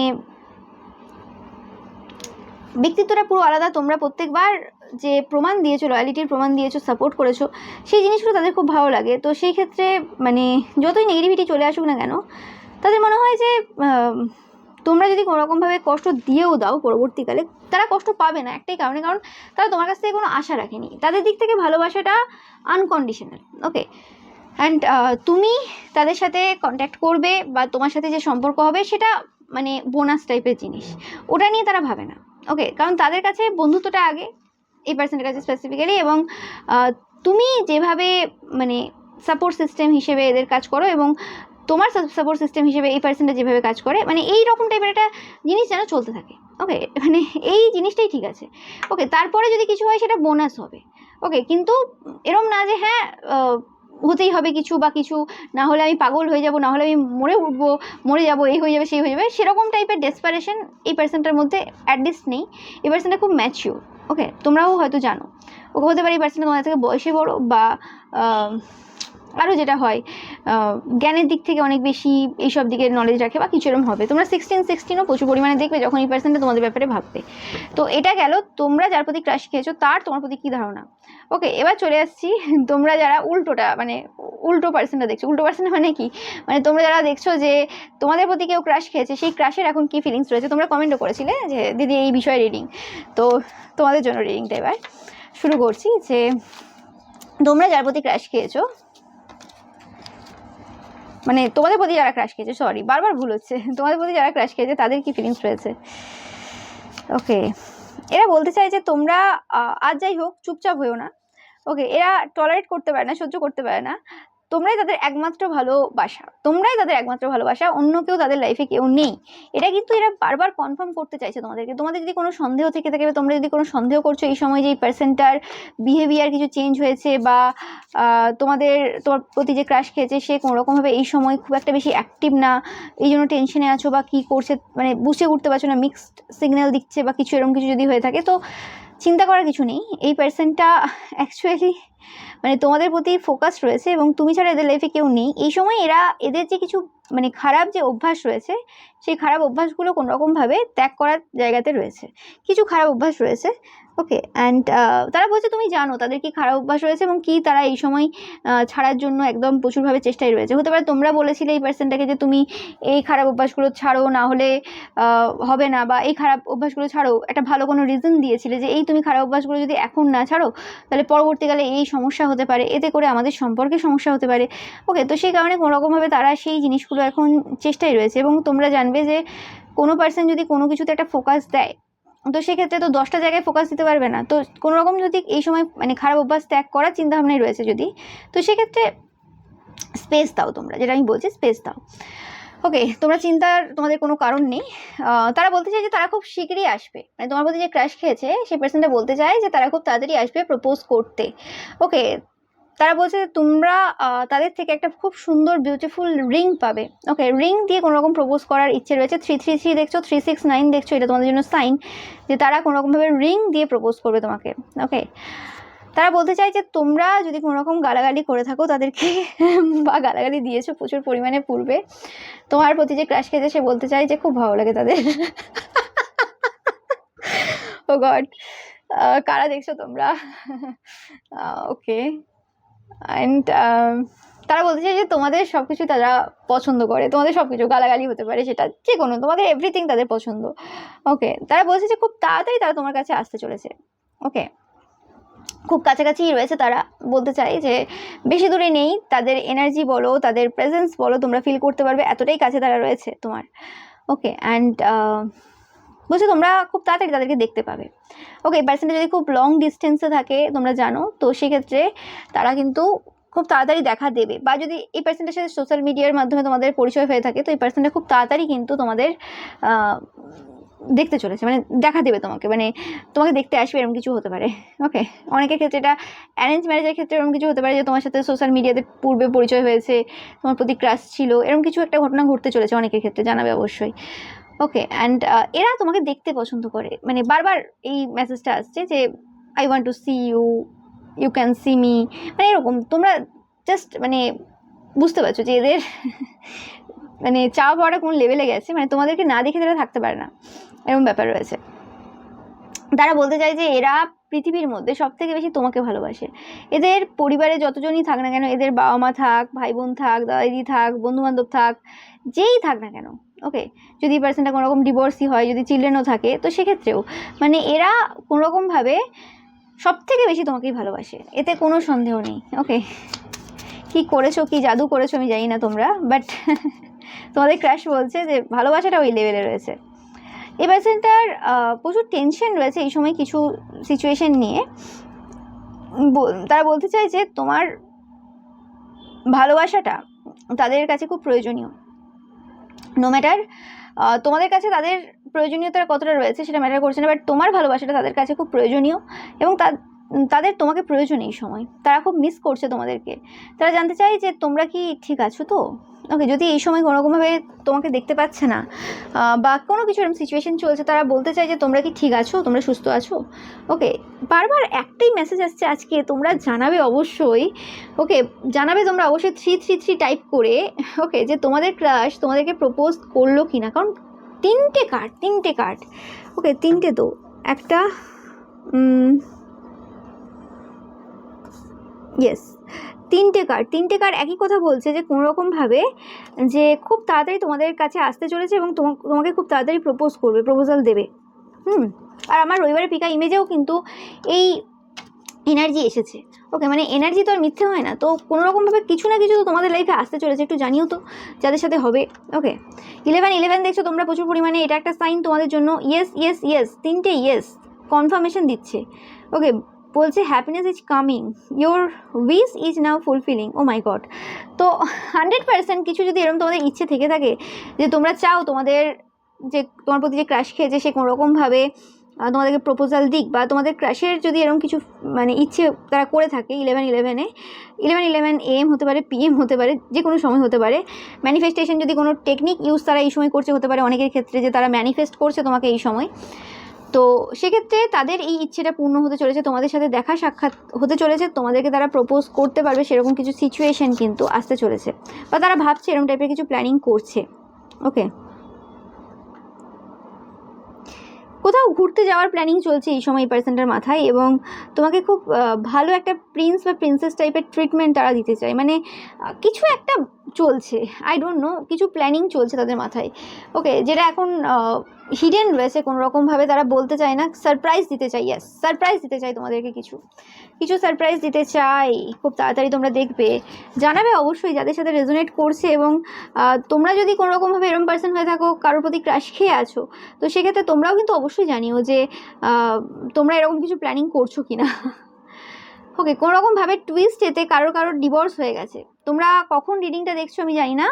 ব্যক্তিত্বটা পুরো আলাদা। তোমরা প্রত্যেকবার যে প্রমাণ দিয়েছো, লয়ালিটির প্রমাণ দিয়েছো, সাপোর্ট করেছো, সেই জিনিসগুলো তাদের খুব ভালো লাগে। তো সেই ক্ষেত্রে মানে যতই নেগেটিভিটি চলে আসুক না কেন, তাদের মনে হয় যে তোমরা যদি কোনোরকমভাবে কষ্ট দিয়েও দাও পরবর্তীকালে, তারা কষ্ট পাবে না একটাই কারণে, কারণ তারা তোমার কাছ থেকে কোনো আশা রাখেনি। তাদের দিক থেকে ভালোবাসাটা আনকন্ডিশনাল। ওকে, অ্যান্ড তুমি তাদের সাথে কন্ট্যাক্ট করবে বা তোমার সাথে যে সম্পর্ক হবে সেটা মানে বোনাস টাইপের জিনিস, ওটা নিয়ে তারা ভাবে না। ওকে, কারণ তাদের কাছে বন্ধুত্বটা আগে এই পার্সনের কাছে স্পেসিফিক্যালি, এবং তুমি যেভাবে মানে সাপোর্ট সিস্টেম হিসেবে এদের কাজ করো এবং তোমার সাপোর্ট সিস্টেম হিসেবে এই পার্সনটা যেভাবে কাজ করে, মানে এই রকম টাইপের একটা জিনিস যেন চলতে থাকে। ওকে, মানে এই জিনিসটাই ঠিক আছে। ওকে, তারপরে যদি কিছু হয় সেটা বোনাস হবে। ওকে, কিন্তু এরম না যে হ্যাঁ হতেই হবে কিছু, বা কিছু না হলে আমি পাগল হয়ে যাব, না হলে আমি মরে উঠবো, মরে যাব, এই হয়ে যাবে সেই হয়ে যাবে, সেরকম টাইপের ডেসপারেশন এই পার্সনটার মধ্যে অ্যাটলিস্ট নেই। এই পার্সনটা খুব ম্যাচিওর। ওকে, তোমরাও হয়তো জানো, ওকে হতে পারে এই পার্সনটা তোমাদের থেকে বয়সে বড়, বা আরও যেটা হয় জ্ঞানের দিক থেকে অনেক বেশি এইসব দিকে নলেজ রাখে বা কিছু এরকম হবে। তোমরা 16-16ও প্রচুর পরিমাণে দেখবে যখন এই পার্সনটা তোমাদের ব্যাপারে ভাববে। তো এটা গেল তোমরা যার প্রতি ক্রাশ খেয়েছো তার তোমার প্রতি কী ধারণা। ওকে, এবার চলে আসছি তোমরা যারা উল্টোটা মানে উল্টো পার্সনটা দেখছো। উল্টো পার্সন মানে কি, মানে তোমরা যারা দেখছো যে তোমাদের প্রতি কেউ ক্রাশ খেয়েছে, সেই ক্রাশের এখন কী ফিলিংস রয়েছে। তোমরা কমেন্টও করেছিলে যে দিদি এই বিষয়ে রিডিং, তো তোমাদের জন্য রিডিংটা এবার শুরু করছি। যে তোমরা যার প্রতি ক্রাশ খেয়েছো, মানে তোমাদের প্রতি যারা ক্রাশ খেয়েছে, সরি বারবার ভুল হচ্ছে, তোমাদের প্রতি যারা ক্রাশ খেয়েছে তাদের কি ফিলিংস রয়েছে। ওকে, এরা বলতে চায় যে তোমরা আজ যাই হোক চুপচাপ হয়েও না। ওকে, এরা টলারেট করতে পারে না, সহ্য করতে পারে না। তোমরাই তাদের একমাত্র ভালোবাসা, তোমরাই তাদের একমাত্র ভালোবাসা, অন্য কেউ তাদের লাইফে কেউ নেই। এটা কিন্তু এরা বারবার কনফার্ম করতে চাইছে তোমাদেরকে। তোমাদের যদি কোনো সন্দেহ থেকে থাকে, তোমরা যদি কোনো সন্দেহ করছো এই সময় যে এই পার্সনটার বিহেভিয়ার কিছু চেঞ্জ হয়েছে, বা তোমার প্রতি যে ক্রাশ খেয়েছে সে কোনোরকমভাবে এই সময় খুব একটা বেশি অ্যাক্টিভ না, এই জন্য টেনশনে আছো বা কী করছে মানে বুঝে উঠতে পারছো না, মিক্সড সিগন্যাল দিচ্ছে বা কিছু এরকম কিছু যদি হয়ে থাকে, তো চিন্তা করার কিছু নেই। এই পার্সনটা অ্যাকচুয়ালি মানে তোমাদের প্রতি ফোকাস রয়েছে এবং তুমি ছাড়া এদের লাইফে কেউ নেই। এই সময় এরা এদের যে কিছু মানে খারাপ যে অভ্যাস রয়েছে, সেই খারাপ অভ্যাসগুলো কোনোরকমভাবে ত্যাগ করার জায়গাতে রয়েছে। কিছু খারাপ অভ্যাস রয়েছে। ওকে, অ্যান্ড তারা বলছে তুমি জানো তাদের কি খারাপ অভ্যাস রয়েছে এবং কি তারা এই সময় ছাড়ার জন্য একদম প্রচুরভাবে চেষ্টায় রয়েছে। হতে পারে তোমরা বলেছিলে এই পার্সনটাকে যে তুমি এই খারাপ অভ্যাসগুলো ছাড়ো, না হলে হবে না, বা এই খারাপ অভ্যাসগুলো ছাড়ো, একটা ভালো কোনো রিজন দিয়েছিলে যে এই তুমি খারাপ অভ্যাসগুলো যদি এখন না ছাড়ো তাহলে পরবর্তীকালে এই সমস্যা হতে পারে, এতে করে আমাদের সম্পর্কে সমস্যা হতে পারে। ওকে, তো সেই কারণে কোনোরকমভাবে তারা সেই জিনিসগুলো এখন চেষ্টায় রয়েছে। এবং তোমরা জানবে যে কোনো পার্সন যদি কোনো কিছুতে একটা ফোকাস দেয়, তো সেক্ষেত্রে তো 10টা জায়গায় ফোকাস দিতে পারবে না। তো কোনোরকম যদি এই সময় মানে খারাপ অভ্যাস ত্যাগ করার চিন্তাভাবনায় রয়েছে যদি, তো সেক্ষেত্রে স্পেস দাও, তোমরা যেটা আমি বলছি স্পেস দাও। ওকে, তোমরা চিন্তার তোমাদের কোনো কারণ নেই। তারা বলতে চায় যে তারা খুব শীঘ্রই আসবে, মানে তোমার প্রতি যে ক্র্যাশ খেয়েছে সেই পার্সনটা বলতে চায় যে তারা খুব তাড়াতাড়ি আসবে প্রপোজ করতে। ওকে, তারা বলছে তোমরা তাদের থেকে একটা খুব সুন্দর বিউটিফুল রিং পাবে। ওকে, রিং দিয়ে কোনো রকম প্রপোজ করার ইচ্ছে রয়েছে। 333 দেখছো, 369 দেখছো, এটা তোমাদের জন্য সাইন যে তারা কোনোরকমভাবে রিং দিয়ে প্রপোজ করবে তোমাকে। ওকে, তারা বলতে চায় যে তোমরা যদি কোনো রকম গালাগালি করে থাকো তাদেরকে বা গালাগালি দিয়েছো প্রচুর পরিমাণে পূর্বে, তোমার প্রতি যে ক্রাশ খেয়েছে সে বলতে চায় যে খুব ভালো লাগে তাদের। ও গড, কারা দেখছো তোমরা? ওকে, অ্যান্ড তারা বলতে চায় যে তোমাদের সব কিছু তারা পছন্দ করে, তোমাদের সব কিছু গালাগালি হতে পারে, সেটা যে কোনো তোমাদের এভরিথিং তাদের পছন্দ। ওকে, তারা বলছে যে খুব তাড়াতাড়ি তারা তোমার কাছে আসতে চলেছে। ওকে, খুব কাছাকাছি রয়েছে। তারা বলতে চায় যে বেশি দূরে নেই, তাদের এনার্জি বলো, তাদের প্রেজেন্স বলো, তোমরা ফিল করতে পারবে, এতটাই কাছে তারা রয়েছে তোমার। ওকে, অ্যান্ড বলছো তোমরা খুব তাড়াতাড়ি তাদেরকে দেখতে পাবে। ওকে, এই পার্সনটা যদি খুব লং ডিস্টেন্সে থাকে তোমরা জানো, তো সেক্ষেত্রে তারা কিন্তু খুব তাড়াতাড়ি দেখা দেবে। বা যদি এই পার্সনটার সাথে সোশ্যাল মিডিয়ার মাধ্যমে তোমাদের পরিচয় হয়ে থাকে, তো এই পার্সনটা খুব তাড়াতাড়ি কিন্তু তোমাদের দেখতে চলেছে, মানে দেখা দেবে তোমাকে, মানে তোমাকে দেখতে আসবে, এরকম কিছু হতে পারে। ওকে, অনেকের ক্ষেত্রে এটা অ্যারেঞ্জ ম্যারেজের ক্ষেত্রে এরকম কিছু হতে পারে যে তোমার সাথে সোশ্যাল মিডিয়াতে পূর্বে পরিচয় হয়েছে, তোমার প্রতি ক্রাশ ছিল, এরকম কিছু একটা ঘটনা ঘটতে চলেছে অনেকের ক্ষেত্রে, জানাবে অবশ্যই। ওকে, অ্যান্ড এরা তোমাকে দেখতে পছন্দ করে, মানে বারবার এই মেসেজটা আসছে যে I want to see you, you can see me, মানে এরকম তোমরা জাস্ট মানে বুঝতে পারছো যে এদের মানে চাওয়া পাওয়াটা কোন লেভেলে গেছে, মানে তোমাদেরকে না দেখে তারা থাকতে পারে না, এরকম ব্যাপার রয়েছে। তারা বলতে চায় যে এরা পৃথিবীর মধ্যে সব থেকে বেশি তোমাকে ভালোবাসে। এদের পরিবারে যতজনই থাক না কেন, এদের বাবা মা থাক, ভাই বোন থাক, দাদা দিদি থাক, বন্ধু বান্ধব থাক, যেই থাক না কেন, ওকে, যদি পার্সনটা কোনো রকম ডিভোর্সই হয়, যদি চিলড্রেনও থাকে, তো সেক্ষেত্রেও মানে এরা কোনোরকমভাবে সব থেকে বেশি তোমাকেই ভালোবাসে, এতে কোনো সন্দেহ নেই। ওকে, কি করেছো, কি জাদু করেছো আমি জানি না তোমরা, বাট তোমাদের ক্রাশ বলছে যে ভালোবাসাটা ওই লেভেলে রয়েছে। এই পার্সনটার প্রচুর টেনশন রয়েছে এই সময় কিছু সিচুয়েশন নিয়ে। তারা বলতে চায় যে তোমার ভালোবাসাটা তাদের কাছে খুব প্রয়োজনীয়। নো ম্যাটার তোমাদের কাছে তাদের প্রয়োজনীয়তা কতটা রয়েছে সেটা ম্যাটার করছে না, বাট তোমার ভালোবাসাটা তাদের কাছে খুব প্রয়োজনীয় এবং তাদের তোমাকে প্রয়োজন এই সময়। তারা খুব মিস করছে তোমাদেরকে। তারা জানতে চায় যে তোমরা কি ঠিক আছো তো। ওকে, যদি এই সময় কোনোরকমভাবে তোমাকে দেখতে পাচ্ছে না বা কোনো কিছু এরকম সিচুয়েশন চলছে, তারা বলতে চায় যে তোমরা কি ঠিক আছো, তোমরা সুস্থ আছো। ওকে, বারবার একটাই মেসেজ আসছে আজকে, তোমরা জানাবে অবশ্যই। ওকে, জানাবে তোমরা অবশ্যই 333 টাইপ করে। ওকে, যে তোমাদের ক্রাশ তোমাদেরকে প্রপোজ করলো কি না, কারণ তিনটে কার্ড। ওকে, তিনটে তো একটা ইয়েস, তিনটে কার্ড একই কথা বলছে যে কোনোরকমভাবে যে খুব তাড়াতাড়ি তোমাদের কাছে আসতে চলেছে এবং তোমাকে খুব তাড়াতাড়ি প্রপোজাল দেবে। আর আমার রবিবারের পিকা ইমেজেও কিন্তু এই এনার্জি এসেছে। ওকে, মানে এনার্জি তো আর মিথ্যে হয় না, তো কোনোরকমভাবে কিছু না কিছু তো তোমাদের লাইফে আসতে চলেছে, একটু জানিও তো যাদের সাথে হবে। ওকে, 11 দেখছো তোমরা প্রচুর পরিমাণে, এটা একটা সাইন তোমাদের জন্য। ইয়েস, তিনটে ইয়েস কনফার্মেশন দিচ্ছে। ওকে, বলছে happiness is coming, your wish is now fulfilling. Oh my God, তো 100% কিছু যদি এরকম তোমাদের ইচ্ছে থেকে থাকে যে তোমরা চাও তোমাদের যে তোমার প্রতি যে ক্রাশ খেয়েছে সে কোনোরকমভাবে তোমাদেরকে প্রপোজাল দিক, বা তোমাদের ক্রাশের যদি এরকম কিছু মানে ইচ্ছে তারা করে থাকে 11 AM হতে পারে, PM হতে পারে, যে কোনো সময় হতে পারে। ম্যানিফেস্টেশন যদি কোনো টেকনিক ইউজ তারা এই সময় করছে হতে পারে অনেকের ক্ষেত্রে, যে তারা ম্যানিফেস্ট করছে তোমাকে এই সময়। তো সেক্ষেত্রে তাদের এই ইচ্ছেটা পূর্ণ হতে চলেছে, তোমাদের সাথে দেখা সাক্ষাৎ হতে চলেছে, তোমাদেরকে তারা প্রপোজ করতে পারবে, সেরকম কিছু সিচুয়েশন কিন্তু আসতে চলেছে, বা তারা ভাবছে এরকম টাইপের কিছু প্ল্যানিং করছে। ওকে, কোথাও ঘুরতে যাওয়ার প্ল্যানিং চলছে এই সময় এই পার্সনটার মাথায়, এবং তোমাকে খুব ভালো একটা প্রিন্স বা প্রিন্সেস টাইপের ট্রিটমেন্ট তারা দিতে চায়, মানে কিছু একটা চলছে, আই ডোন্ট নো, কিছু প্ল্যানিং চলছে তাদের মাথায়। ওকে, যেটা এখন হিডেন রয়েছে কোনোরকমভাবে, তারা বলতে চায় না, সারপ্রাইজ দিতে চাই। ইয়েস, সারপ্রাইজ দিতে চাই তোমাদেরকে, কিছু সারপ্রাইজ দিতে চাই, খুব তাড়াতাড়ি তোমরা দেখবে, জানাবে অবশ্যই যাদের সাথে রেজোনেট করছে। এবং তোমরা যদি কোনোরকমভাবে এরকম পার্সন হয়ে থাকো, কারোর প্রতি ক্রাশ খেয়ে আছো, তো সেক্ষেত্রে তোমরাও কিন্তু অবশ্যই জানিও যে তোমরা এরকম কিছু প্ল্যানিং করছো কি না। ওকে, কোনোরকমভাবে টুইস্টেতে কারোর ডিভোর্স হয়ে গেছে। তোমরা কখন রিডিংটা দেখছো আমি জানি না,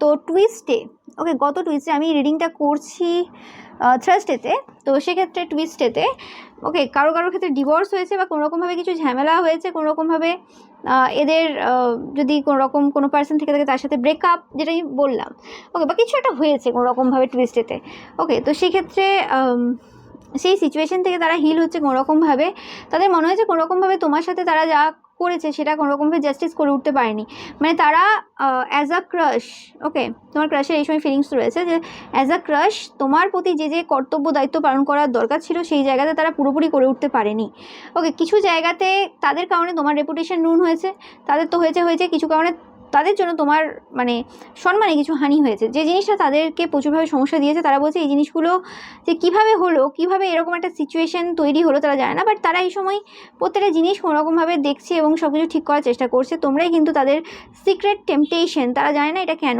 তো টুইস্টে, ওকে, গত টুইস্টে আমি রিডিংটা করছি থার্সডেতে, তো সেক্ষেত্রে টুইস্টেতে ওকে কারোর ক্ষেত্রে ডিভোর্স হয়েছে, বা কোনোরকমভাবে কিছু ঝামেলা হয়েছে, কোনোরকমভাবে এদের যদি কোনো পার্সন থেকে থাকে তার সাথে ব্রেকআপ, যেটা আমি বললাম। ওকে, বা কিছু একটা হয়েছে কোনোরকমভাবে টুইস্টেতে। ওকে, তো সেক্ষেত্রে সেই সিচুয়েশন থেকে তারা হিল হচ্ছে কোনোরকমভাবে। তাদের মনে হয়েছে কোনোরকমভাবে তোমার সাথে তারা যা করেছে সেটা কোনোরকমভাবে জাস্টিস করে উঠতে পারেনি, মানে তারা অ্যাজ আ ক্রাশ, ওকে, তোমার ক্রাশের এই সময় ফিলিংস রয়েছে যে অ্যাজ আ ক্রাশ তোমার প্রতি যে কর্তব্য দায়িত্ব পালন করার দরকার ছিল সেই জায়গাতে তারা পুরোপুরি করে উঠতে পারেনি। ওকে, কিছু জায়গাতে তাদের কারণে তোমার রেপুটেশন রুন হয়েছে, তাদের তো হয়েছে কিছু কারণে তাদের জন্য তোমার মানে সম্মানে কিছু হানি হয়েছে, যে জিনিসটা তাদেরকে প্রচুরভাবে সমস্যা দিয়েছে। তারা বলছে এই জিনিসগুলো যে কীভাবে হলো, কীভাবে এরকম একটা সিচুয়েশন তৈরি হলো তারা জানে না, বাট তারা এই সময় প্রত্যেকটা জিনিস কোনোরকমভাবে দেখছে এবং সব কিছু ঠিক করার চেষ্টা করছে। তোমরাই কিন্তু তাদের সিক্রেট টেম্পটেশন, তারা জানে না এটা কেন।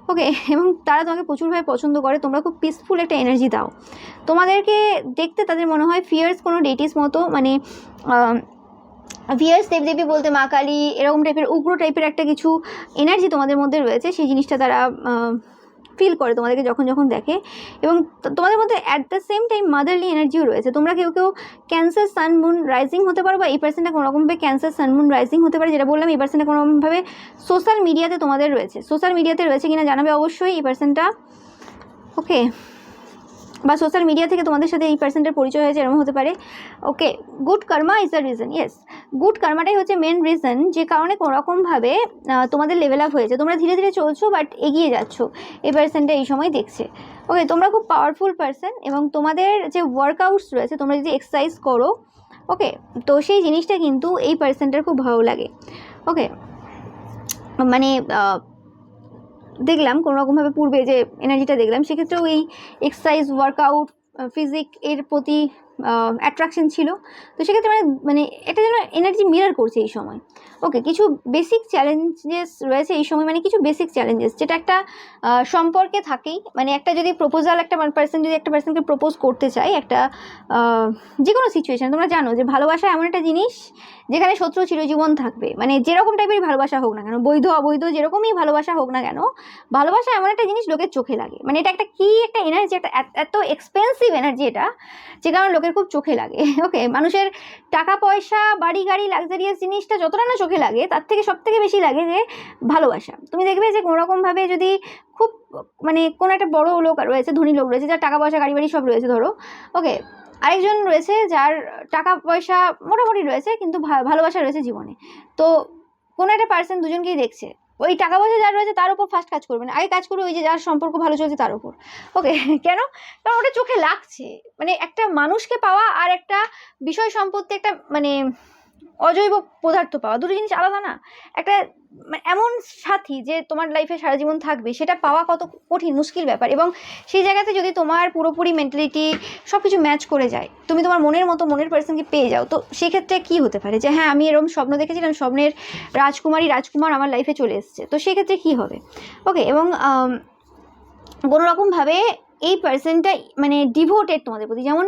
ওকে, এবং তারা তোমাকে প্রচুরভাবে পছন্দ করে, তোমরা খুব পিসফুল একটা এনার্জি দাও। তোমাদেরকে দেখতে তাদের মনে হয় ফিয়ার্স কোনো ডেটিস মতো, মানে ফিয়ার্স দেবদেবী বলতে মা কালী, এরকম টাইপের উগ্র টাইপের একটা কিছু এনার্জি তোমাদের মধ্যে রয়েছে, সেই জিনিসটা তারা ফিল করে তোমাদেরকে যখন যখন দেখে। এবং তোমাদের মধ্যে at the same time motherly এনার্জিও রয়েছে। তোমরা কেউ কেউ ক্যান্সার সান মুন রাইজিং হতে পারো, বা এই পার্সনটা কোনোরকমভাবে ক্যান্সার সান মুন রাইজিং হতে পারে। যেটা বললাম, এই পার্সনটা কোনোরকমভাবে সোশ্যাল মিডিয়াতে তোমাদের রয়েছে। সোশ্যাল মিডিয়াতে রয়েছে কিনা জানাবে অবশ্যই এই পার্সনটা, ওকে, বা সোশ্যাল মিডিয়া থেকে তোমাদের সাথে এই পার্সনটার পরিচয় হয়েছে, এরকম হতে পারে। Okay, good karma is the reason. Yes, good কর্মাটাই হচ্ছে মেন রিজন, যে কারণে কোনোরকমভাবে তোমাদের লেভেল আপ হয়েছে। তোমরা ধীরে ধীরে চলছো, বাট এগিয়ে যাচ্ছ, এই পার্সনটা এই সময় দেখছে। ওকে, তোমরা খুব পাওয়ারফুল পার্সন, এবং তোমাদের যে ওয়ার্কআউটস রয়েছে, তোমরা যদি এক্সারসাইজ করো, ওকে, তো সেই জিনিসটা কিন্তু এই পার্সনটার খুব ভালো লাগে। ওকে, মানে দেখলাম কোনোরকমভাবে পূর্বে যে এনার্জিটা দেখলাম, সেক্ষেত্রেও এই এক্সারসাইজ, ওয়ার্কআউট, ফিজিক এর প্রতি অ্যাট্রাকশন ছিল। তো সেক্ষেত্রে মানে এটা যেন এনার্জি মিরর করছে এই সময়। ওকে, কিছু বেসিক চ্যালেঞ্জেস রয়েছে এই সময়, মানে কিছু বেসিক চ্যালেঞ্জেস, যেটা একটা সম্পর্কে থাকেই। মানে একটা যদি প্রপোজাল, একটা পার্সন যদি একটা পার্সনকে প্রপোজ করতে চায় একটা যে কোনো সিচুয়েশান, তোমরা জানো যে ভালোবাসা এমন একটা জিনিস যেখানে শত্রু চিরজীবন থাকবে। মানে যেরকম টাইপের ভালোবাসা হোক না কেন, বৈধ অবৈধ যেরকমই ভালোবাসা হোক না কেন, ভালোবাসা এমন একটা জিনিস লোকের চোখে লাগে। মানে এটা একটা কি একটা এনার্জি, একটা এত এক্সপেন্সিভ এনার্জি এটা, যে কারণে লোকের খুব চোখে লাগে। ওকে, মানুষের টাকা পয়সা, বাড়ি গাড়ি, লাক্সারিয়াস জিনিসটা যতটা না চোখে লাগে, তার থেকে সব থেকে বেশি লাগে যে ভালোবাসা। তুমি দেখবে যে কোনোরকমভাবে যদি খুব মানে কোনো একটা বড় লোক রয়েছে, ধনী লোক রয়েছে, যার টাকা পয়সা, গাড়ি বাড়ি সব রয়েছে ধরো, ওকে, আরেকজন রয়েছে যার টাকা পয়সা মোটামুটি রয়েছে, কিন্তু ভালোবাসা রয়েছে জীবনে। তো কোনো একটা পার্সন দুজনকেই দেখছে, ওই টাকা পয়সা যার রয়েছে তার উপর ফার্স্ট কাজ করবে না, আগে কাজ করবে ওই যে যার সম্পর্ক ভালো চলছে তার উপর। ওকে, কেন? কারণ ওটা চোখে লাগছে। মানে একটা মানুষকে পাওয়া আর একটা বিষয় সম্পত্তি, একটা মানে অজৈব পদার্থ পাওয়া, দুটো জিনিস আলাদা না। একটা এমন সাথী যে তোমার লাইফে সারা জীবন থাকবে, সেটা পাওয়া কত কঠিন, মুশকিল ব্যাপার। এবং সেই জায়গাতে যদি তোমার পুরোপুরি মেন্টালিটি সব কিছু ম্যাচ করে যায়, তুমি তোমার মনের মতো মনের পার্সনকে পেয়ে যাও, তো সেক্ষেত্রে কী হতে পারে যে হ্যাঁ, আমি এরকম স্বপ্ন দেখেছিলাম, স্বপ্নের রাজকুমার আমার লাইফে চলে এসছে, তো সেক্ষেত্রে কী হবে? ওকে, এবং কোনোরকমভাবে এই পার্সনটা মানে ডিভোটেড তোমাদের প্রতি। যেমন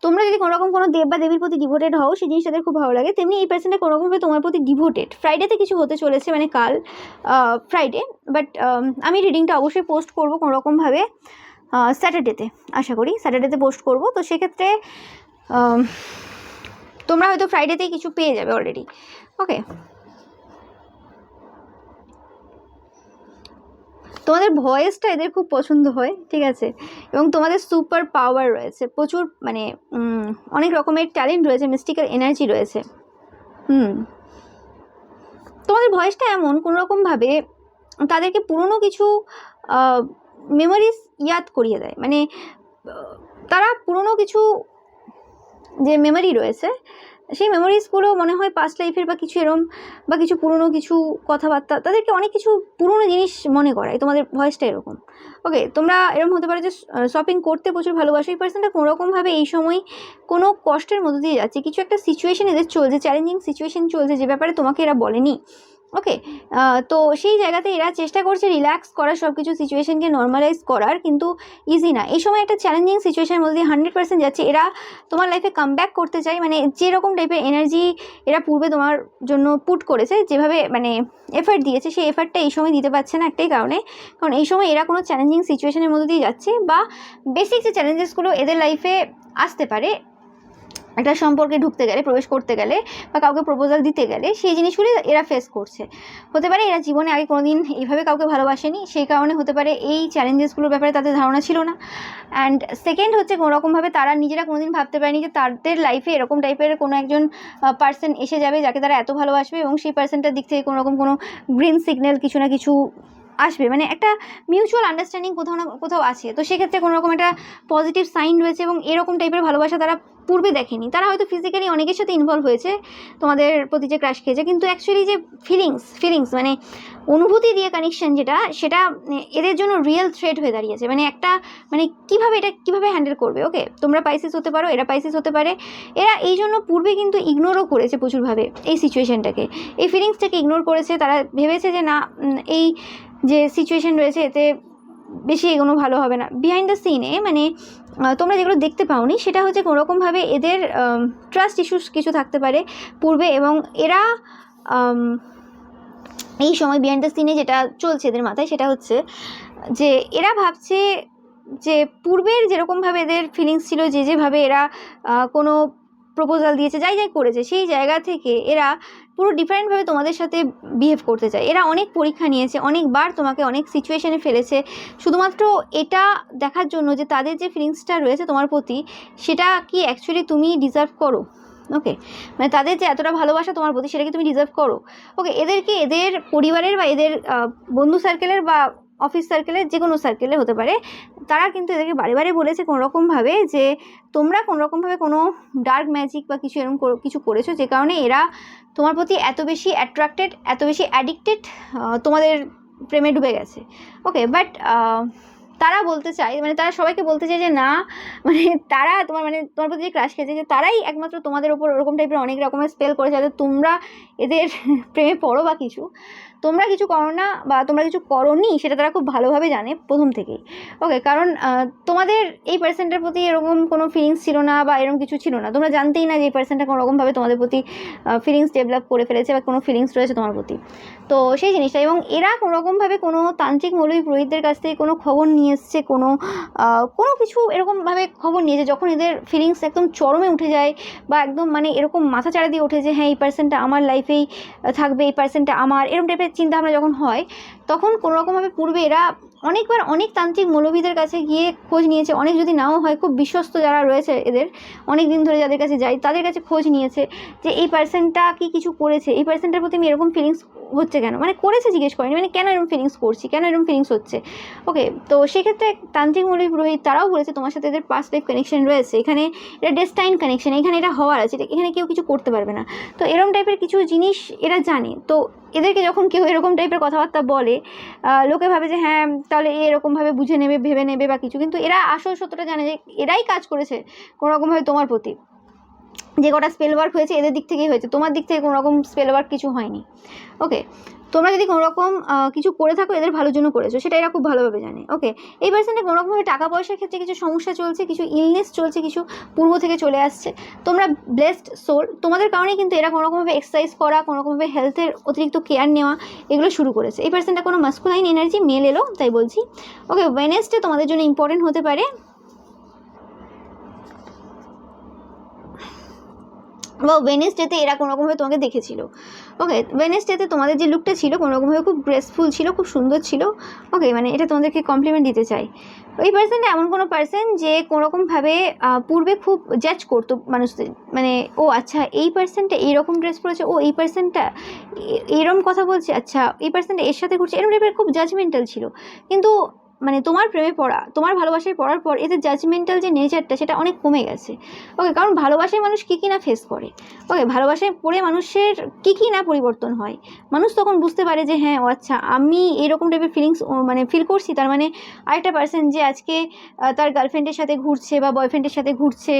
তোমরা যদি কোনোরকম কোনো দেব বা দেবীর প্রতি ডিভোটেড হও, সেই জিনিস তাদের খুব ভালো লাগে, তেমনি এই পার্সনটা কোনোরকমভাবে তোমার প্রতি ডিভোটেড। ফ্রাইডেতে কিছু হতে চলেছে, মানে কাল ফ্রাইডে, বাট আমি রিডিংটা অবশ্যই পোস্ট করবো কোনোরকমভাবে স্যাটারডেতে, আশা করি স্যাটারডেতে পোস্ট করব। তো সেক্ষেত্রে তোমরা হয়তো ফ্রাইডেতেই কিছু পেয়ে যাবে অলরেডি। ওকে, তোমাদের ভয়েসটা এদের খুব পছন্দ হয়, ঠিক আছে, এবং তোমাদের সুপার পাওয়ার রয়েছে প্রচুর, মানে অনেক রকমের ট্যালেন্ট রয়েছে, মিস্টিক্যাল এনার্জি রয়েছে। তোমাদের ভয়েসটা এমন কোনোরকমভাবে তাদেরকে পুরনো কিছু মেমোরিজ ইয়াদ করিয়ে দেয়। মানে তারা পুরনো কিছু যে মেমোরি রয়েছে, সেই মেমোরিজগুলো মনে হয় পাস্ট লাইফের বা কিছু এরম, বা কিছু পুরনো কিছু কথাবার্তা, তাদেরকে অনেক কিছু পুরনো জিনিস মনে করায়। তোমাদের ভয়েসটা এরকম। ওকে, তোমরা এরকম হতে পারে যে শপিং করতে প্রচুর ভালোবাসো। এই পার্সনটা কোনোরকমভাবে এই সময় কোনো কষ্টের মধ্যে দিয়ে যাচ্ছে, কিছু একটা সিচুয়েশন এদের চলছে, চ্যালেঞ্জিং সিচুয়েশন চলছে, যে ব্যাপারে তোমাকে এরা বলেনি। ওকে, তো সেই জায়গাতে এরা চেষ্টা করছে রিল্যাক্স করার, সব কিছু সিচুয়েশনকে নর্মালাইজ করার, কিন্তু ইজি না। এই সময় একটা চ্যালেঞ্জিং সিচুয়েশনের মধ্যে 100% যাচ্ছে। এরা তোমার লাইফে কামব্যাক করতে চায়, মানে যেরকম টাইপের এনার্জি এরা পূর্বে তোমার জন্য পুট করেছে, যেভাবে মানে এফার্ট দিয়েছে, সেই এফার্টটা এই সময় দিতে পারছে না একটাই কারণে, কারণ এই সময় এরা কোনো চ্যালেঞ্জিং সিচুয়েশনের মধ্যে দিয়ে যাচ্ছে, বা বেসিক যে চ্যালেঞ্জেসগুলো এদের লাইফে আসতে পারে একটা সম্পর্কে ঢুকতে গেলে, প্রবেশ করতে গেলে, বা কাউকে প্রপোজাল দিতে গেলে, সেই জিনিসগুলি এরা ফেস করছে। হতে পারে এরা জীবনে আগে কোনোদিন এইভাবে কাউকে ভালোবাসেনি, সেই কারণে হতে পারে এই চ্যালেঞ্জেসগুলোর ব্যাপারে তাদের ধারণা ছিল না। অ্যান্ড সেকেন্ড হচ্ছে কোনোরকমভাবে তারা নিজেরা কোনোদিন ভাবতে পারেনি যে তাদের লাইফে এরকম টাইপের কোনো একজন পার্সন এসে যাবে, যাকে তারা এত ভালোবাসবে, এবং সেই পার্সনটার দিক থেকে কোনোরকম কোনো গ্রিন সিগন্যাল কিছু না কিছু আসবে, মানে একটা মিউচুয়াল আন্ডারস্ট্যান্ডিং কোথাও না কোথাও আছে। তো সেক্ষেত্রে কোনোরকম একটা পজিটিভ সাইন রয়েছে, এবং এরকম টাইপের ভালোবাসা তারা পূর্বে দেখেনি। তারা হয়তো ফিজিক্যালি অনেকের সাথে ইনভলভ হয়েছে, তোমাদের প্রতি যে ক্রাশ খেয়েছে, কিন্তু অ্যাকচুয়ালি যে ফিলিংস মানে অনুভূতি দিয়ে কানেকশন, সেটা এদের জন্য রিয়েল থ্রেট হয়ে দাঁড়িয়েছে। মানে একটা মানে কীভাবে হ্যান্ডেল করবে। ওকে, তোমরা পাইসিস হতে পারো, এরা পাইসিস হতে পারে। এরা এই জন্য পূর্বে কিন্তু ইগনোরও করেছে প্রচুরভাবে এই সিচুয়েশনটাকে, এই ফিলিংসটাকে ইগনোর করেছে। তারা ভেবেছে যে না, এই যে সিচুয়েশন রয়েছে এতে বেশি এগোনো ভালো হবে না। বিহাইন্ড দ্য সিনে মানে তোমরা যেগুলো দেখতে পাওনি, সেটা হচ্ছে কোনোরকমভাবে এদের ট্রাস্ট ইস্যুস কিছু থাকতে পারে পূর্বে, এবং এরা এই সময় বিহাইন্ড দ্য সিনে যেটা চলছে এদের মাথায়, সেটা হচ্ছে যে এরা ভাবছে যে পূর্বের যেরকমভাবে এদের ফিলিংস ছিল, যেভাবে এরা কোনো প্রপোজাল দিয়েছে, যাই করেছে, সেই জায়গা থেকে এরা পুরো ডিফারেন্টভাবে তোমাদের সাথে বিহেভ করতে চায়। এরা অনেক পরীক্ষা নিয়েছে, অনেকবার তোমাকে অনেক সিচুয়েশনে ফেলেছে, শুধুমাত্র এটা দেখার জন্য যে তাদের যে ফিলিংসটা রয়েছে তোমার প্রতি, সেটা কি অ্যাকচুয়ালি তুমি ডিজার্ভ করো। ওকে, মানে তাদের যে এতটা ভালোবাসা তোমার প্রতি, সেটা কি তুমি ডিজার্ভ করো। ওকে, এদেরকে এদের পরিবারের বা এদের বন্ধু সার্কেলের বা অফিস সার্কেলের যে কোনো সার্কেলে হতে পারে, তারা কিন্তু এদেরকে বারে বারে বলেছে কোনোরকমভাবে যে তোমরা কোনোরকমভাবে কোনো ডার্ক ম্যাজিক বা কিছু এরকম কিছু করেছো, যে কারণে এরা তোমার প্রতি এত বেশি অ্যাট্রাক্টেড, এত বেশি অ্যাডিক্টেড, তোমাদের প্রেমে ডুবে গেছে। ওকে, বাট তারা বলতে চায়, মানে তারা সবাইকে বলতে চায় যে না, মানে তারা তোমার প্রতি যে ক্রাশ খেয়েছে, যে তারাই একমাত্র তোমাদের ওপর ওরকম টাইপের অনেক রকমের স্পেল করেছে যাতে তোমরা এদের প্রেমে পড়ো বা কিছু। তোমরা কিছু করো না বা তোমরা কিছু করোনি, সেটা তারা খুব ভালোভাবে জানে প্রথম থেকেই। ওকে, কারণ তোমাদের এই পার্সনটার প্রতি এরকম কোনো ফিলিংস ছিল না বা এরকম কিছু ছিল না, তোমরা জানতেই না যে এই পার্সনটা কোনোরকমভাবে তোমাদের প্রতি ফিলিংস ডেভেলপ করে ফেলেছে বা কোনো ফিলিংস রয়েছে তোমার প্রতি। তো সেই জিনিসটা, এবং এরা কোনোরকমভাবে কোনো তান্ত্রিক মৌলবী পুরোহিতদের কাছ থেকে কোনো খবর নিয়ে এসছে, কোনো কিছু এরকমভাবে খবর নিয়েছে, যখন এদের ফিলিংস একদম চরমে উঠে যায় বা একদম মানে এরকম মাথা চাড়া দিয়ে ওঠে যে হ্যাঁ এই পার্সনটা আমার লাইফেই থাকবে, এই পার্সনটা আমার, এরকম টাইপের চিন্তাভাবনা যখন হয়, তখন কোনোরকমভাবে পূর্বে এরা অনেকবার অনেক তান্ত্রিক মৌলবীদের কাছে গিয়ে খোঁজ নিয়েছে, অনেক যদি নাও হয় খুব বিশ্বস্ত যারা রয়েছে এদের, অনেক দিন ধরে যাদের কাছে যায় তাদের কাছে খোঁজ নিয়েছে যে এই পার্সনটা কি কিছু করেছে, এই পার্সনটার প্রতি আমি এরকম ফিলিংস হচ্ছে কেন, মানে করেছে জিজ্ঞেস করেনি, মানে কেন এরকম ফিলিংস করছি, কেন এরকম ফিলিংস হচ্ছে। ওকে, তো সেক্ষেত্রে তান্ত্রিক মৌলবী পুরোহিত তারাও বলেছে তোমার সাথে এদের পাস্ট লাইফ কানেকশন রয়েছে, এখানে এটা ডেস্টাইন কানেকশন, এখানে এটা হওয়ার আছে, এখানে কেউ কিছু করতে পারবে না। তো এরকম টাইপের কিছু জিনিস এরা জানে। তো এদেরকে যখন কেউ এরকম টাইপের কথাবার্তা বলে, লোকে ভাবে যে হ্যাঁ তাহলে এরকমভাবে বুঝে নেবে, ভেবে নেবে বা কিছু, কিন্তু এরা আসল সত্যটা জানে যে এরাই কাজ করেছে কোনোরকমভাবে তোমার প্রতি। যে কটা স্পেল ওয়ার্ক হয়েছে এদের দিক থেকেই হয়েছে, তোমার দিক থেকে কোনো রকম স্পেল ওয়ার্ক কিছু হয়নি। ওকে, তোমরা যদি কোনো রকম কিছু করে থাকো এদের ভালোর জন্য করেছো, সেটা এরা খুব ভালোভাবে জানে। ওকে, এই পার্সেন্টে কোনো রকমভাবে টাকা পয়সার ক্ষেত্রে কিছু সমস্যা চলছে, কিছু ইলনেস চলছে, কিছু পূর্ব থেকে চলে আসছে। তোমরা ব্লেসড সোল, তোমাদের কারণেই কিন্তু এরা কোনো রকমভাবে এক্সারসাইজ করা, কোনো রকমভাবে হেলথের অতিরিক্ত কেয়ার নেওয়া, এগুলো শুরু করেছে। এই পার্সেন্টটা কোনো মাস্কুলাইন এনার্জি মেল এলো তাই বলছি। ওকে, ওয়েডনেসডে তোমাদের জন্য ইম্পর্টেন্ট হতে পারে, বা ওয়েডনেসডেতে এরা কোনোরকমভাবে তোমাকে দেখেছিল। ওকে, ওয়েডনেসডেতে তোমাদের যে লুকটা ছিল কোনোরকমভাবে খুব গ্রেসফুল ছিল, খুব সুন্দর ছিল। ওকে, মানে এটা তোমাদেরকে কমপ্লিমেন্ট দিতে চাই। এই পার্সনটা এমন কোনো পার্সন যে কোনোরকমভাবে পূর্বে খুব জাজ করতো মানুষদের, মানে ও আচ্ছা এই পার্সনটা এইরকম ড্রেস পরেছে, ও এই পার্সনটা এরকম কথা বলছে, আচ্ছা এই পার্সনটা এর সাথে ঘুরছে, এরকম টাইপের খুব জাজমেন্টাল ছিল। কিন্তু মানে তোমার প্রেমে পড়া, তোমার ভালোবাসায় পড়ার পর এদের জাজমেন্টাল যে নেচারটা সেটা অনেক কমে গেছে। ওকে, কারণ ভালোবাসায় মানুষ কী কী না ফেস করে। ওকে, ভালোবাসায় পড়ে মানুষের কী কী না পরিবর্তন হয়, মানুষ তখন বুঝতে পারে যে হ্যাঁ ও আচ্ছা আমি এরকম টাইপের ফিলিংস মানে ফিল করছি, তার মানে আরেকটা পার্সন যে আজকে তার গার্লফ্রেন্ডের সাথে ঘুরছে বা বয়ফ্রেন্ডের সাথে ঘুরছে,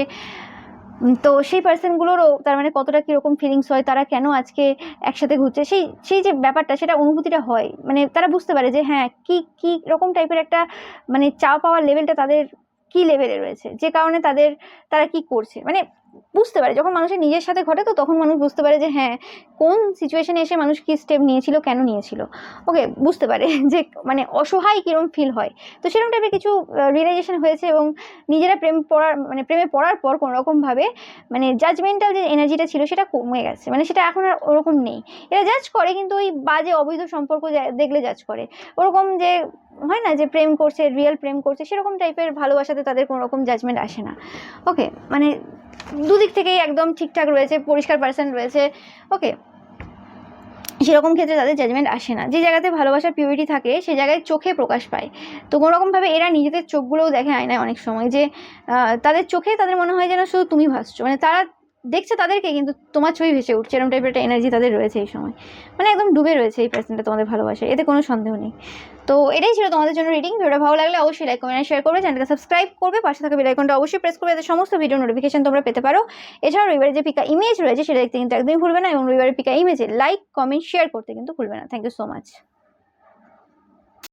তো সেই পার্সনগুলোরও তার মানে কতটা কীরকম ফিলিংস হয়, তারা কেন আজকে একসাথে ঘুরছে, সেই যে ব্যাপারটা, সেটা অনুভূতিটা হয়, মানে তারা বুঝতে পারে যে হ্যাঁ কী রকম টাইপের একটা মানে চাওয়া পাওয়ার লেভেলটা তাদের কী লেভেলে রয়েছে, যে কারণে তারা কী করছে, মানে বুঝতে পারে। যখন মানুষের নিজের সাথে ঘটে তো তখন মানুষ বুঝতে পারে যে হ্যাঁ কোন সিচুয়েশনে এসে মানুষ কী স্টেপ নিয়েছিল, কেন নিয়েছিল। ওকে, বুঝতে পারে যে মানে অসহায় কীরকম ফিল হয়। তো সেরকম টাইপের কিছু রিয়েলাইজেশন হয়েছে, এবং নিজেরা প্রেমে পড়ার পর কোনোরকমভাবে মানে জাজমেন্টাল যে এনার্জিটা ছিল সেটা কমে গেছে, মানে সেটা এখন আর ওরকম নেই। এরা জাজ করে, কিন্তু ওই বাজে অবৈধ সম্পর্ক দেখলে জাজ করে, ওরকম যে হয় না যে প্রেম করছে, রিয়েল প্রেম করছে, সেরকম টাইপের ভালোবাসাতে তাদের কোনো রকম জাজমেন্ট আসে না। ওকে, মানে দুদিক থেকেই একদম ঠিকঠাক রয়েছে, পরিষ্কার পার্সন রয়েছে। ওকে, সেরকম ক্ষেত্রে তাদের জাজমেন্ট আসে না। যে জায়গাতে ভালোবাসার পিউরিটি থাকে সেই জায়গায় চোখে প্রকাশ পায়। তো কোনোরকমভাবে এরা নিজেদের চোখগুলোও দেখে আয়নায় অনেক সময়, যে তাদের চোখে তাদের মনে হয় যেন শুধু তুমি ভাসছো, মানে তারা দেখছে তাদেরকে কিন্তু তোমার ছবি ভেসে উঠছে, এরকম টাইপের একটা এনার্জি তাদের রয়েছে এই সময়, মানে একদম ডুবে রয়েছে এই পার্সনটা তোমাদের ভালোবাসে, এতে কোনো সন্দেহ নেই। তো এটাই ছিল তোমাদের জন্য রিডিং। ভিডিওটা ভালো লাগলে অবশ্যই লাইক কমেন্ট শেয়ার করবে, চ্যানেলকে সাবস্ক্রাইব করবে, পাশে থাকা বেল আইকনটা অবশ্যই প্রেস করবে, যাতে সমস্ত ভিডিও নোটিফিকেশন তোমরা পেতে পারো। এছাড়াও রবিবারের যে পিকা ইমেজ রয়েছে সেটা দেখতে কিন্তু একদমই ভুলবে না, এবং রবিবারের পিকা ইমেজে লাইক কমেন্ট শেয়ার করতে কিন্তু ভুলবে না। Thank you so much.